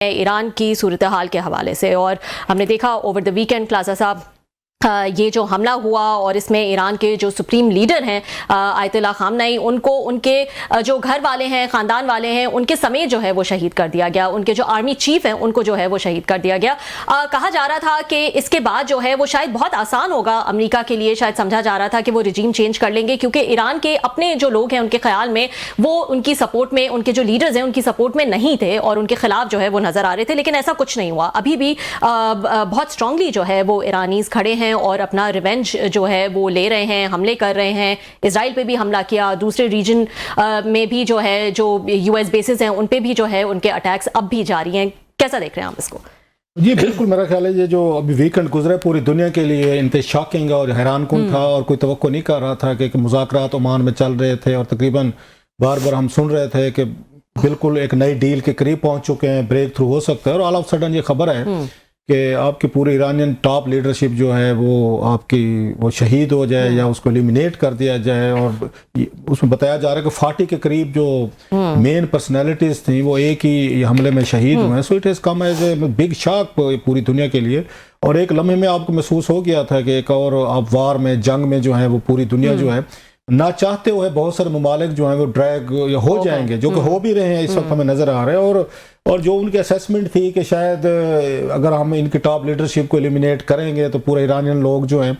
ایران کی صورتحال کے حوالے سے، اور ہم نے دیکھا اوور دا ویکینڈ پلازا صاحب یہ جو حملہ ہوا اور اس میں ایران کے جو سپریم لیڈر ہیں آیت اللہ خامنئی، ان کو ان کے جو گھر والے ہیں، خاندان والے ہیں، ان کے سمیت جو ہے وہ شہید کر دیا گیا، ان کے جو آرمی چیف ہیں ان کو جو ہے وہ شہید کر دیا گیا۔ کہا جا رہا تھا کہ اس کے بعد جو ہے وہ شاید بہت آسان ہوگا امریکہ کے لیے، شاید سمجھا جا رہا تھا کہ وہ رجیم چینج کر لیں گے، کیونکہ ایران کے اپنے جو لوگ ہیں ان کے خیال میں وہ ان کی سپورٹ میں، ان کے جو لیڈرز ہیں ان کی سپورٹ میں نہیں تھے اور ان کے خلاف جو ہے وہ نظر آ رہے تھے، لیکن ایسا کچھ نہیں ہوا۔ ابھی بھی بہت اسٹرانگلی جو ہے وہ ایرانیز کھڑے ہیں اور اپنا ریونج جو ہے وہ لے رہے ہیں، حملے کر رہے ہیں۔ اسرائیل پہ بھی حملہ کیا، دوسرے ریجن میں بھی جو ہے جو یو ایس بیسز ہیں ان پہ بھی جو ہے ان کے اٹیکس اب بھی جاری ہیں۔ کیسا دیکھ رہے ہیں آپ اس کو؟ جی بالکل، میرا خیال ہے یہ جو ابھی ویکنڈ گزرا پوری دنیا کے لیے انتہائی شاکنگ اور حیران کن تھا، اور کوئی توقع نہیں کر رہا تھا کہ مذاکرات عمان میں چل رہے تھے اور تقریباً بار بار ہم سن رہے تھے کہ بالکل ایک نئی ڈیل کے قریب پہنچ چکے ہیں، بریک تھرو ہو سکتا ہے، اور آل آف سڈن یہ خبر ہے کہ آپ کی پوری ایرانین ٹاپ لیڈرشپ جو ہے وہ آپ کی وہ شہید ہو جائے یا اس کو ایلیمینیٹ کر دیا جائے، اور اس میں بتایا جا رہا ہے کہ 40 کے قریب جو مین پرسنالٹیز تھیں وہ ایک ہی حملے میں شہید ہوئے ہیں۔ So it has come as a big shock پوری دنیا کے لیے، اور ایک لمحے میں آپ کو محسوس ہو گیا تھا کہ ایک اور آپ وار میں، جنگ میں جو ہے وہ پوری دنیا جو ہے نہ چاہتے ہوئے بہت سارے ممالک جو ہیں وہ ڈریگ ہو جائیں گے، جو کہ ہو بھی رہے ہیں اس وقت ہمیں نظر آ رہے ہیں۔ اور جو ان کی اسیسمنٹ تھی کہ شاید اگر ہم ان کی ٹاپ لیڈرشپ کو ایلیمینیٹ کریں گے تو پورے ایرانین لوگ جو ہیں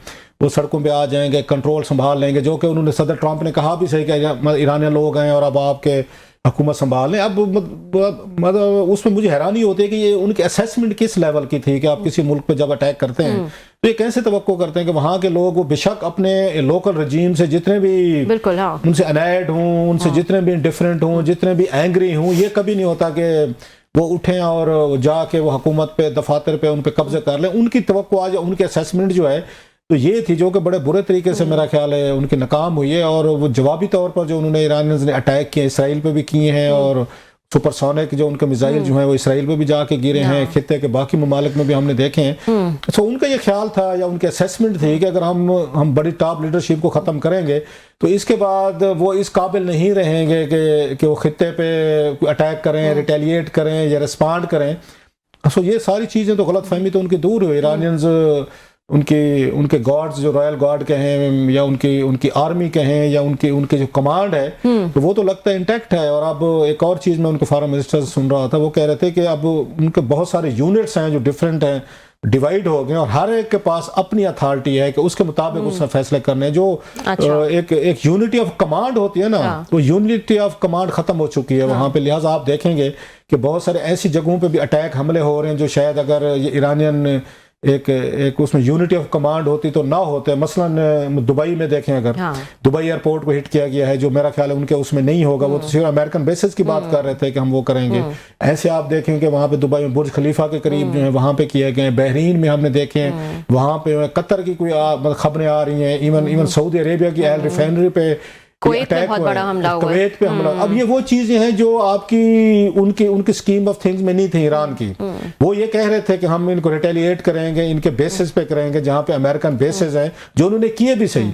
وہ سڑکوں پہ آ جائیں گے، کنٹرول سنبھال لیں گے، جو کہ انہوں نے صدر ٹرمپ نے کہا بھی صحیح کہ ایرانین لوگ ہیں اور اب آپ کے حکومت سنبھال لیں۔ اب مطلب اس میں مجھے حیرانی ہوتی ہے کہ یہ ان کی اسیسمنٹ کس لیول کی تھی کہ آپ کسی ملک پہ جب اٹیک کرتے ہیں تو یہ کیسے توقع کرتے ہیں کہ وہاں کے لوگ وہ بے شک اپنے لوکل رجیم سے جتنے بھی ان سے انائڈ ہوں، ان سے جتنے بھی ڈفرینٹ ہوں، جتنے بھی اینگری ہوں، یہ کبھی نہیں ہوتا کہ وہ اٹھیں اور جا کے وہ حکومت پہ، دفاتر پہ ان پہ قبضہ کر لیں۔ ان کی توقع آج ان کی اسیسمنٹ جو ہے تو یہ تھی، جو کہ بڑے برے طریقے سے میرا خیال ہے ان کی ناکام ہوئی ہے، اور وہ جوابی طور پر جو انہوں نے ایرانیز نے اٹیک کیے اسرائیل پہ بھی کیے ہیں، اور سپر سونک جو ان کے میزائل جو ہیں وہ اسرائیل پہ بھی جا کے گرے ہیں، خطے کے باقی ممالک میں بھی ہم نے دیکھے ہیں۔ سو ان کا یہ خیال تھا یا ان کی اسیسمنٹ تھی کہ اگر ہم بڑی ٹاپ لیڈرشپ کو ختم کریں گے تو اس کے بعد وہ اس قابل نہیں رہیں گے کہ وہ خطے پہ اٹیک کریں، ریٹیلیٹ کریں یا ریسپانڈ کریں۔ سو یہ ساری چیزیں تو غلط فہمی تو ان کی دور ہوئی۔ ایرانینز ان کے گارڈز جو رائل گارڈ کہیں یا ان کی آرمی کہیں یا ان کی جو کمانڈ ہے تو وہ تو لگتا ہے انٹیکٹ ہے۔ اور اب ایک اور چیز میں ان کے فارم منسٹر سن رہا تھا، وہ کہہ رہے تھے کہ اب ان کے بہت سارے یونٹس ہیں جو ڈیفرنٹ ہیں، ڈیوائیڈ ہو گئے، اور ہر ایک کے پاس اپنی اتھارٹی ہے کہ اس کے مطابق اس نے فیصلے کرنے۔ جو ایک یونٹی آف کمانڈ ہوتی ہے نا، وہ یونٹی آف کمانڈ ختم ہو چکی ہے وہاں پہ، لہٰذا آپ دیکھیں گے کہ بہت سارے ایسی جگہوں پہ بھی اٹیک حملے ہو رہے ہیں جو شاید اگر یہ ایرانین ایک اس میں یونٹی آف کمانڈ ہوتی تو نہ ہوتے۔ مثلاً دبئی میں دیکھیں، اگر دبئی ایئرپورٹ کو ہٹ کیا گیا ہے، جو میرا خیال ہے ان کے اس میں نہیں ہوگا، وہ تو صرف امریکن بیسز کی بات کر رہے تھے کہ ہم وہ کریں گے۔ ایسے آپ دیکھیں کہ وہاں پہ دبئی میں برج خلیفہ کے قریب جو ہیں وہاں پہ کیے گئے، بحرین میں ہم نے دیکھے، وہاں پہ قطر کی کوئی خبریں آ رہی ہیں، ایون سعودی عربیہ کی ایل ریفائنری پہ، کویت میں بہت بڑا حملہ ہوا، کویت پہ حملہ۔ اب یہ وہ چیزیں ہیں جو آپ کی ان کی اسکیم آف تھنگز میں نہیں تھی ایران کی۔ وہ یہ کہہ رہے تھے کہ ہم ان کو ریٹیلیٹ کریں گے، ان کے بیسز پہ کریں گے جہاں پہ امریکن بیسز ہیں، جو انہوں نے کیے بھی صحیح۔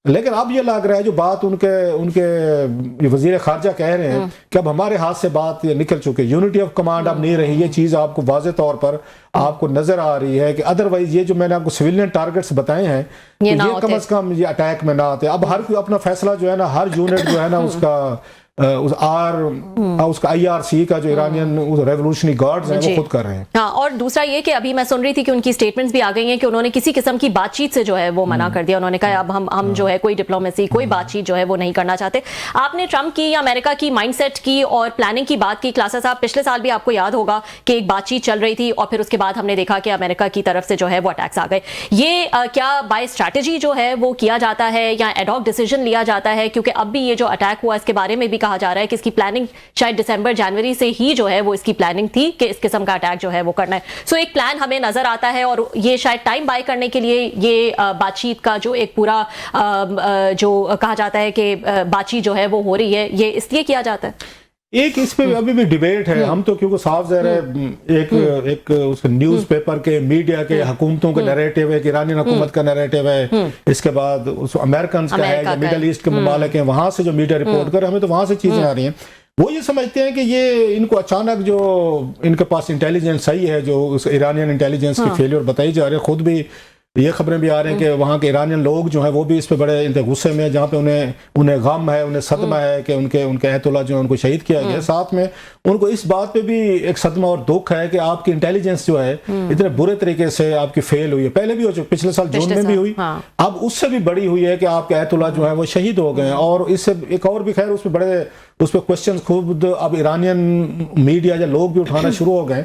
لیکن اب یہ لگ رہا ہے جو بات ان کے وزیر خارجہ کہہ رہے ہیں کہ اب ہمارے ہاتھ سے بات یہ نکل چکی، یونٹی آف کمانڈ اب نہیں رہی۔ یہ چیز آپ کو واضح طور پر آپ کو نظر آ رہی ہے کہ ادروائز یہ جو میں نے آپ کو سویلین ٹارگٹس بتائے ہیں یہ کم از کم یہ اٹیک میں نہ آتے۔ اب ہر کوئی اپنا فیصلہ جو ہے نا، ہر یونٹ جو ہے نا اس کا آئی آر سی کا جو ایرانین ریولوشنری گارڈز ہیں وہ خود کر رہے ہیں۔ ہاں، اور دوسرا یہ کہ ابھی میں سن رہی تھی کہ ان کی سٹیٹمنٹس بھی آ گئی ہیں کہ انہوں نے کسی قسم کی بات چیت سے جو ہے وہ منع کر دیا۔ انہوں نے کہا اب ہم جو ہے کوئی ڈپلومیسی، کوئی بات چیت جو ہے وہ نہیں کرنا چاہتے۔ آپ نے ٹرمپ کی یا امریکہ کی مائنڈ سیٹ کی اور پلاننگ کی بات کی، کلاسا صاحب پچھلے سال بھی آپ کو یاد ہوگا کہ ایک بات چیت چل رہی تھی اور پھر اس کے بعد ہم نے دیکھا کہ امریکہ کی طرف سے جو ہے وہ اٹیکس آ گئے۔ یہ کیا بائی اسٹریٹجی جو ہے وہ کیا جاتا ہے یا ایڈ ہاک ڈیسیژن لیا جاتا ہے؟ کیونکہ اب بھی یہ جو اٹیک ہوا اس کے بارے میں بھی کہا جا رہا ہے کہ اس کی شاید دسمبر جنوری سے ہی جو ہے وہ اس کی پلاننگ تھی کہ اس قسم کا اٹیک جو ہے وہ کرنا ہے۔ سو ایک پلان ہمیں نظر آتا ہے، اور یہ شاید ٹائم بائی کرنے کے لیے یہ بات چیت کا جو ایک پورا جو کہا جاتا ہے کہ بات چیت جو ہے وہ ہو رہی ہے، یہ اس لیے کیا جاتا ہے۔ ایک اس پہ ابھی بھی ڈیبیٹ ہے، ہم تو کیونکہ صاف ظاہر ہے ایک اس نیوز پیپر کے، میڈیا کے، حکومتوں کے نیریٹو ہے، ایرانی حکومت کا نیریٹو ہے، اس کے بعد امریکنز کا ہے یا میڈل ایسٹ کے ممالک ہیں وہاں سے جو میڈیا رپورٹ کر، ہمیں تو وہاں سے چیزیں آ رہی ہیں۔ وہ یہ سمجھتے ہیں کہ یہ ان کو اچانک جو ان کے پاس انٹیلیجنس صحیح ہے، جو اس ایرانین انٹیلیجنس کی فیلئر بتائی جا رہی ہے، خود بھی یہ خبریں بھی آ رہی ہیں کہ وہاں کے ایرانین لوگ جو ہیں وہ بھی اس پہ بڑے غصے میں ہیں، جہاں پہ انہیں غم ہے، انہیں صدمہ ہے کہ ان کے ایت اللہ جو ہے ان کو شہید کیا گیا، ساتھ میں ان کو اس بات پہ بھی ایک صدمہ اور دکھ ہے کہ آپ کی انٹیلیجنس جو ہے اتنے برے طریقے سے آپ کی فیل ہوئی ہے، پہلے بھی ہو چکی، پچھلے سال جون میں بھی ہوئی، اب اس سے بھی بڑی ہوئی ہے کہ آپ کے ایت اللہ جو ہے وہ شہید ہو گئے ہیں۔ اور اس سے ایک اور بھی خیر اس پہ کوسچنز خود اب ایرانین میڈیا یا لوگ بھی اٹھانا شروع ہو گئے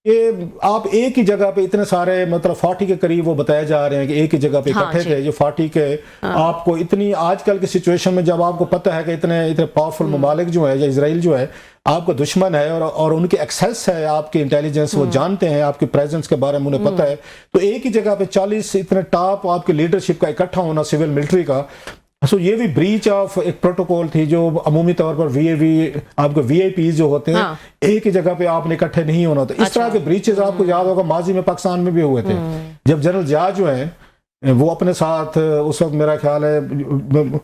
کہ آپ ایک ہی جگہ پہ اتنے سارے، مطلب 40 کے قریب وہ بتایا جا رہے ہیں کہ ایک ہی جگہ پہ اکٹھے تھے، جو 40 کے آپ کو اتنی آج کل کی سچویشن میں جب آپ کو پتہ ہے کہ اتنے پاورفل ممالک جو ہے یا اسرائیل جو ہے آپ کا دشمن ہے اور ان کی ایکسیس ہے، آپ کی انٹیلیجنس وہ جانتے ہیں، آپ کی پریزنس کے بارے میں انہیں پتہ ہے، تو ایک ہی جگہ پہ 40 اتنے ٹاپ آپ کی لیڈرشپ کا اکٹھا ہونا سول ملٹری کا، یہ بھی بریچ آف ایک پروٹوکول تھی جو عمومی طور پر آپ کو وی آئی پیز جو ہوتے ہیں ایک ہی جگہ پہ آپ نے اکٹھے نہیں ہونا ہوتا۔ اس طرح کے بریچز آپ کو یاد ہوگا ماضی میں پاکستان میں بھی ہوئے تھے، جب جنرل ضیاء جو ہیں وہ اپنے ساتھ اس وقت میرا خیال ہے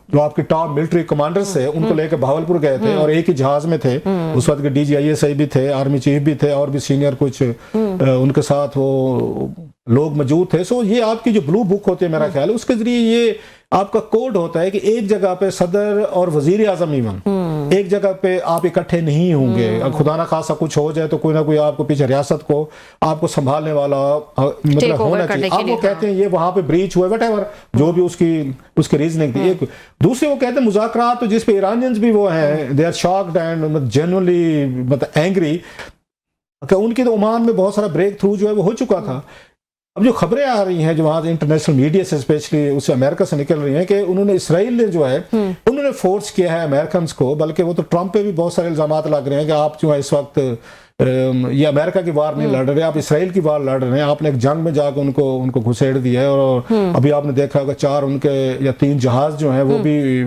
جو آپ کے ٹاپ ملٹری کمانڈرز تھے ان کو لے کے بہاولپور گئے تھے اور ایک ہی جہاز میں تھے، اس وقت کے D G I S I بھی تھے، آرمی چیف بھی تھے اور بھی سینئر کچھ ان کے ساتھ وہ لوگ موجود تھے۔ یہ آپ کی جو بلو بک ہوتی ہے میرا خیال ہے اس کے ذریعے یہ آپ کا کوڈ ہوتا ہے کہ ایک جگہ پہ صدر اور وزیر اعظم ایون ایک جگہ پہ آپ اکٹھے نہیں ہوں گے، خدا نہ خواستہ کچھ ہو جائے تو کوئی نہ کوئی آپ کو پیچھے ریاست کو آپ کو سنبھالنے والا مطلب ہونا چاہیے۔ آپ وہ کہتے ہیں یہ وہاں پہ بریچ ہوا، وٹ ایور جو بھی اس کی ریزننگ تھی۔ ایک دوسرے وہ کہتے ہیں مذاکرات، تو جس پہ ایرانینز بھی وہ ہیں they are shocked and genuinely مطلب اینگری کہ ان کی تو عمان میں بہت سارا بریک تھرو جو ہے وہ ہو چکا تھا۔ اب جو خبریں آ رہی ہیں جو وہاں انٹرنیشنل میڈیا سے اسپیشلی اس سے امریکہ سے نکل رہی ہیں کہ انہوں نے اسرائیل نے جو ہے انہوں نے فورس کیا ہے امریکنز کو، بلکہ وہ تو ٹرمپ پہ بھی بہت سارے الزامات لگ رہے ہیں کہ آپ جو ہے اس وقت یہ امریکہ کی وار نہیں لڑ رہے، آپ اسرائیل کی وار لڑ رہے ہیں، آپ نے ایک جنگ میں جا کے ان کو گھسیڑ دیا ہے۔ اور ابھی آپ نے دیکھا ہوگا 4 ان کے یا 3 جہاز جو ہیں وہ بھی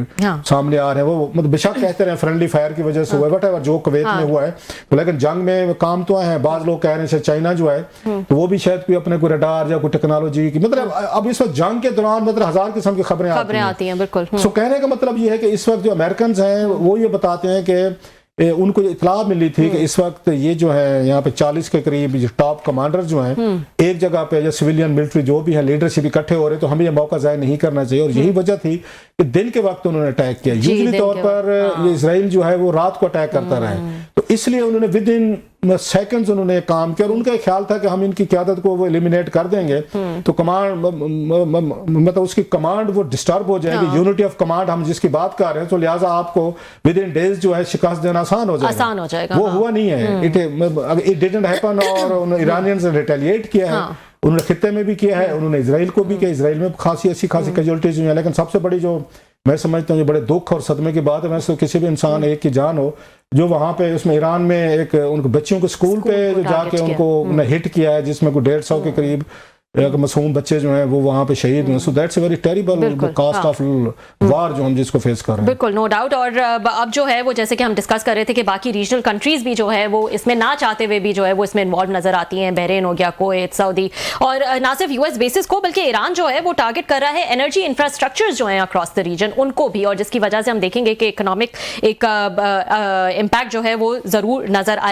سامنے آ رہے ہیں، وہ مطلب بشک کہتے رہے فرینڈلی فائر کی وجہ سے ہوا ہے وٹ ایور جو کویت میں ہوا ہے، لیکن جنگ میں کام تو آئے ہیں۔ بعض لوگ کہہ رہے ہیں چائنا جو ہے تو وہ بھی شاید کوئی اپنے کوئی ریڈار یا کوئی ٹیکنالوجی کی، مطلب اب اس وقت جنگ کے دوران مطلب 1000 قسم کی خبریں آتی ہیں۔ بالکل کہنے کا مطلب یہ ہے کہ اس وقت جو امریکنز ہیں وہ یہ بتاتے ہیں کہ ان کو اطلاع ملی تھی کہ اس وقت یہ جو ہے یہاں پہ 40 کے قریب ٹاپ کمانڈر جو ہیں ایک جگہ پہ یا سویلین ملٹری جو بھی ہے لیڈرشپ اکٹھے ہو رہے، تو ہمیں یہ موقع ضائع نہیں کرنا چاہیے۔ اور یہی وجہ تھی کہ دن کے وقت انہوں نے اٹیک کیا، یوزلی طور پر یہ اسرائیل جو ہے وہ رات کو اٹیک کرتا رہا ہے، تو اس لیے انہوں نے ود ان سیکنڈز انہوں نے کام کیا اور ان کا خیال تھا کہ ہم ان کی قیادت کو وہ ایلیمینیٹ کر دیں گے تو کمانڈ مطلب اس کی کمانڈ وہ ڈسٹرب ہو جائے گی، یونٹی آف کمانڈ ہم جس کی بات کر رہے ہیں، تو لہٰذا آپ کو ود ان ڈیز جو ہے شکست دینا آسان ہو جائے گا۔ وہ ہوا نہیں ہے، اٹ ڈڈنٹ ہیپن، اور ایرانینز نے ریٹیلیٹ کیا ہے، انہوں نے خطے میں بھی کیا ہے، انہوں نے اسرائیل کو بھی کیا، اسرائیل میں خاصی کیجوالٹیز ہوئی ہیں۔ لیکن سب سے بڑی جو میں سمجھتا ہوں یہ بڑے دکھ اور صدمے کی بات ہے، ویسے کسی بھی انسان ایک کی جان ہو جو وہاں پہ اس میں ایران میں ایک ان کو بچیوں کے سکول پہ جو جا کے ان کو ہٹ کیا ہے جس میں کوئی 150 کے قریب معصوم بچے جو ہیں وہ وہاں پہ شہید ہوئے۔ So that's a very terrible cost of war جو ہم جس کو فیس کر رہے ہیں۔ بالکل نو ڈاؤٹ۔ اور اب جو ہے وہ جیسے کہ ہم ڈسکس کر رہے تھے کہ باقی ریجنل کنٹریز بھی جو ہے وہ اس میں نہ چاہتے ہوئے بھی جو ہے وہ اس میں انوالو نظر آتی ہیں، بحرین ہو گیا، کویت، سعودی، اور نہ صرف یو ایس بیسز کو بلکہ ایران جو ہے وہ ٹارگٹ کر رہا ہے انرجی انفراسٹرکچرز جو ہیں اکراس دا ریجن ان کو بھی، اور جس کی وجہ سے ہم دیکھیں گے کہ اکنامک ایک امپیکٹ جو ہے وہ ضرور نظر آئے۔